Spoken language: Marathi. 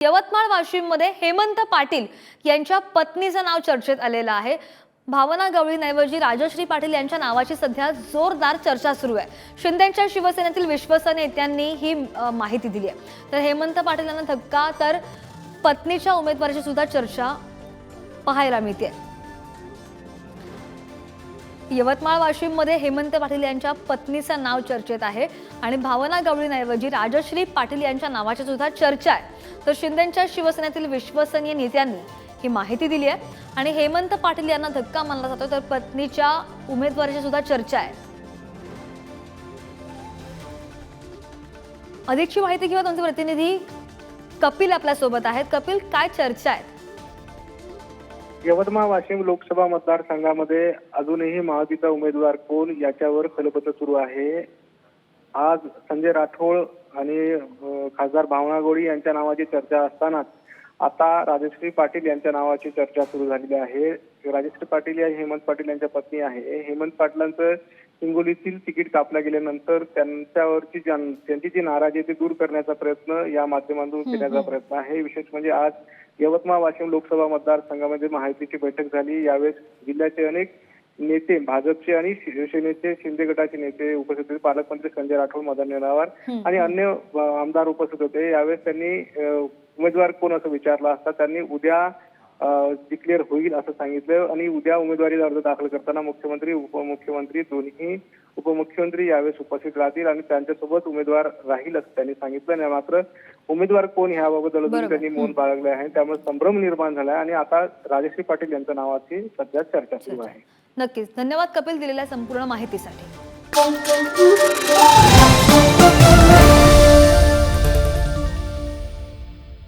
यवतमाळ वाशिममध्ये हेमंत पाटील यांच्या पत्नीचं नाव चर्चेत आलेलं आहे। भावना गवळींऐवजी राजश्री पाटील यांच्या नावाची सध्या जोरदार चर्चा सुरू आहे। शिंदेच्या शिवसेनेतील विश्वसनीय नेत्यांनी ही माहिती दिली आहे। तर हेमंत पाटील यांना धक्का, तर पत्नीच्या उमेदवारीची सुद्धा चर्चा पाहायला मिळते। यवतमाळ वाशिममध्ये हेमंत पाटील यांच्या पत्नीचं नाव चर्चेत आहे आणि भावना गवळींऐवजी राजश्री पाटील यांच्या नावाची सुद्धा चर्चा आहे। तर शिंदेच्या शिवसेनेतील विश्वसनीय नेत्यांनी ही माहिती दिली आहे आणि हेमंत पाटील यांना धक्का मानला जातो, तर पत्नीच्या उमेदवारीची सुद्धा चर्चा आहे। अधिकची माहिती घेऊन आमचे प्रतिनिधी कपिल आपल्या सोबत आहेत। कपिल, काय चर्चा आहे? यवतमाळ वाशिम लोकसभा मतदारसंघामध्ये अजूनही महायुतीचा उमेदवार कोण याच्यावर खलबतं सुरू आहे। आज संजय राठोड आणि खासदार भावना गवळी यांच्या नावाची चर्चा असतानाच आता राजश्री पाटील यांच्या नावाची चर्चा सुरू झालेली आहे। राजश्री पाटील या हेमंत पाटील यांच्या पत्नी आहे। हेमंत पाटलांचं हिंगोलीतील तिकीट कापलं गेल्यानंतर त्यांची जी नाराजी आहे ती दूर करण्याचा प्रयत्न या माध्यमातून केल्याचा प्रयत्न आहे। विशेष म्हणजे आज यवतमाळ वाशिम लोकसभा मतदारसंघामध्ये महायुतीची बैठक झाली। यावेळेस जिल्ह्याचे अनेक नेते, भाजपचे आणि शिवसेनेचे, शिंदे गटाचे नेते उपस्थित होते। पालकमंत्री संजय राठोड, मदन येरावार आणि अन्य आमदार उपस्थित होते। यावेळेस त्यांनी उमेदवार कोण असं विचारलं असता त्यांनी उद्या डिक्लेअर होईल असं सांगितलं आणि उद्या उमेदवारी अर्ज दाखल करताना मुख्यमंत्री, उपमुख्यमंत्री, दोन्ही उपमुख्यमंत्री यावेळेस उपस्थित राहतील आणि त्यांच्यासोबत उमेदवार राहील असं त्यांनी सांगितलं। मात्र उमेदवार कोण याबाबत अजून त्यांनी मौन बाळगले आहे, त्यामुळे संभ्रम निर्माण झाला आहे आणि आता राजश्री पाटील यांच्या नावाची सध्या चर्चा सुरू आहे। नक्कीच, धन्यवाद कपिल दिलेल्या संपूर्ण माहितीसाठी।